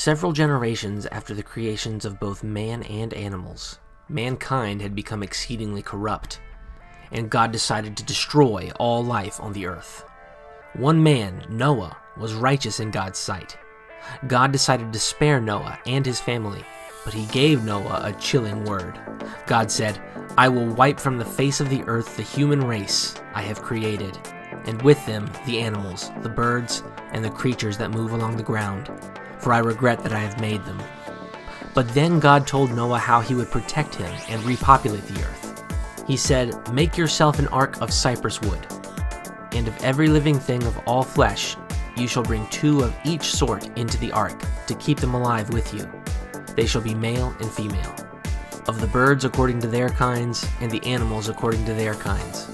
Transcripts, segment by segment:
Several generations after the creations of both man and animals, mankind had become exceedingly corrupt, and God decided to destroy all life on the earth. One man, Noah, was righteous in God's sight. God decided to spare Noah and his family, but he gave Noah a chilling word. God said, "I will wipe from the face of the earth the human race I have created, and with them the animals, the birds, and the creatures that move along the ground, for I regret that I have made them." But then God told Noah how he would protect him and repopulate the earth. He said, "Make yourself an ark of cypress wood, and of every living thing of all flesh, you shall bring 2 of each sort into the ark, to keep them alive with you. They shall be male and female. Of the birds according to their kinds, and the animals according to their kinds.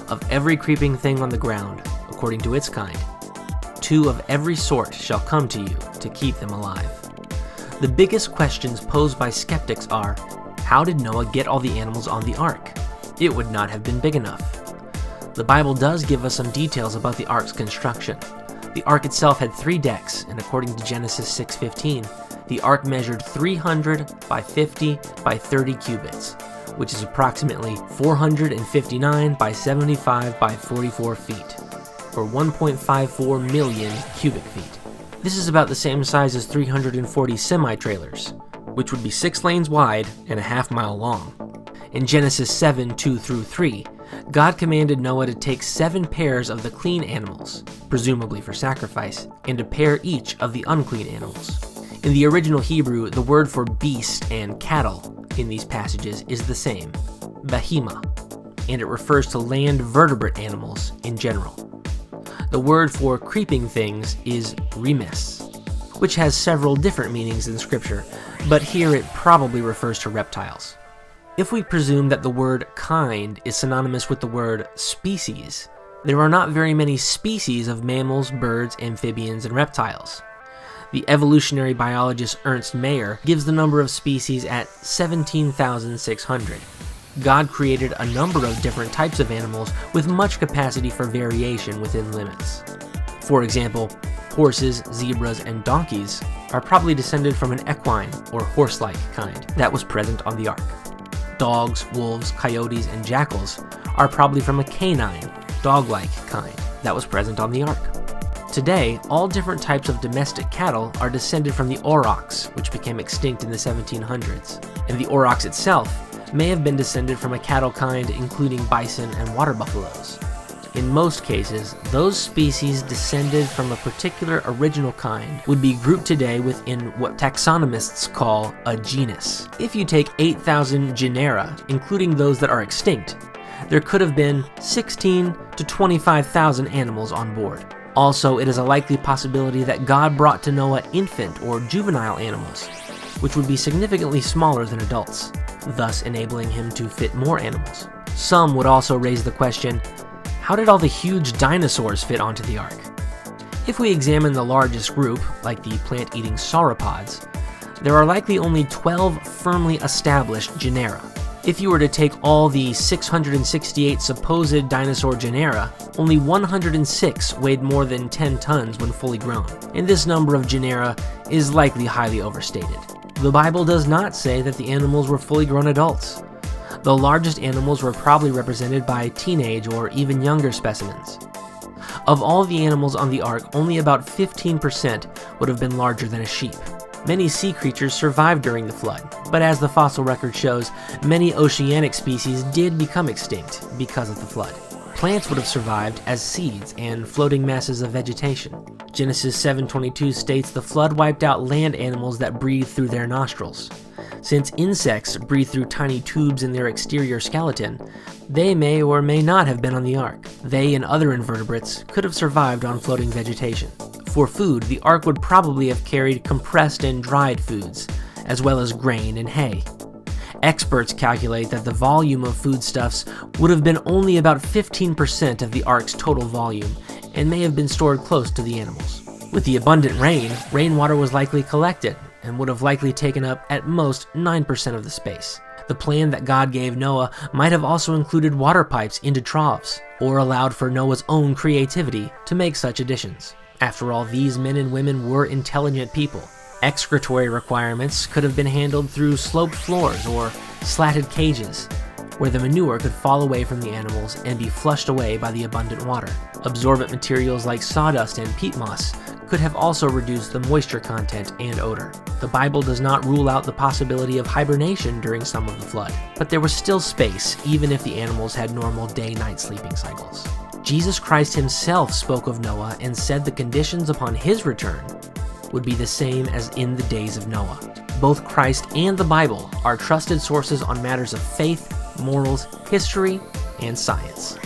Of every creeping thing on the ground, according to its kind. 2 of every sort shall come to you, to keep them alive." The biggest questions posed by skeptics are, how did Noah get all the animals on the ark? It would not have been big enough. The Bible does give us some details about the ark's construction. The ark itself had 3 decks, and according to Genesis 6:15, the ark measured 300 by 50 by 30 cubits, which is approximately 459 by 75 by 44 feet, or 1.54 million cubic feet. This is about the same size as 340 semi-trailers, which would be 6 lanes wide and a half-mile long. In Genesis 7:2-3, God commanded Noah to take 7 pairs of the clean animals, presumably for sacrifice, and a pair each of the unclean animals. In the original Hebrew, the word for beast and cattle in these passages is the same, behemah, and it refers to land vertebrate animals in general. The word for creeping things is remes, which has several different meanings in Scripture, but here it probably refers to reptiles. If we presume that the word kind is synonymous with the word species, there are not very many species of mammals, birds, amphibians, and reptiles. The evolutionary biologist Ernst Mayr gives the number of species at 17,600. God created a number of different types of animals with much capacity for variation within limits. For example, horses, zebras, and donkeys are probably descended from an equine or horse-like kind that was present on the ark. Dogs, wolves, coyotes, and jackals are probably from a canine, dog-like kind that was present on the ark. Today, all different types of domestic cattle are descended from the aurochs, which became extinct in the 1700s, and the aurochs itself may have been descended from a cattle kind including bison and water buffaloes. In most cases, those species descended from a particular original kind would be grouped today within what taxonomists call a genus. If you take 8,000 genera, including those that are extinct, there could have been 16 to 25,000 animals on board. Also, it is a likely possibility that God brought to Noah infant or juvenile animals, which would be significantly smaller than adults, thus enabling him to fit more animals. Some would also raise the question, how did all the huge dinosaurs fit onto the ark? If we examine the largest group, like the plant-eating sauropods, there are likely only 12 firmly established genera. If you were to take all the 668 supposed dinosaur genera, only 106 weighed more than 10 tons when fully grown, and this number of genera is likely highly overstated. The Bible does not say that the animals were fully grown adults. The largest animals were probably represented by teenage or even younger specimens. Of all the animals on the ark, only about 15% would have been larger than a sheep. Many sea creatures survived during the flood, but as the fossil record shows, many oceanic species did become extinct because of the flood. Plants would have survived as seeds and floating masses of vegetation. Genesis 7:22 states the flood wiped out land animals that breathed through their nostrils. Since insects breathe through tiny tubes in their exterior skeleton, they may or may not have been on the ark. They and other invertebrates could have survived on floating vegetation. For food, the ark would probably have carried compressed and dried foods, as well as grain and hay. Experts calculate that the volume of foodstuffs would have been only about 15% of the ark's total volume, and may have been stored close to the animals. With the abundant rain, rainwater was likely collected, and would have likely taken up at most 9% of the space. The plan that God gave Noah might have also included water pipes into troughs, or allowed for Noah's own creativity to make such additions. After all, these men and women were intelligent people. Excretory requirements could have been handled through sloped floors or slatted cages, where the manure could fall away from the animals and be flushed away by the abundant water. Absorbent materials like sawdust and peat moss could have also reduced the moisture content and odor. The Bible does not rule out the possibility of hibernation during some of the flood, but there was still space even if the animals had normal day-night sleeping cycles. Jesus Christ himself spoke of Noah and said the conditions upon his return would be the same as in the days of Noah. Both Christ and the Bible are trusted sources on matters of faith, morals, history, and science.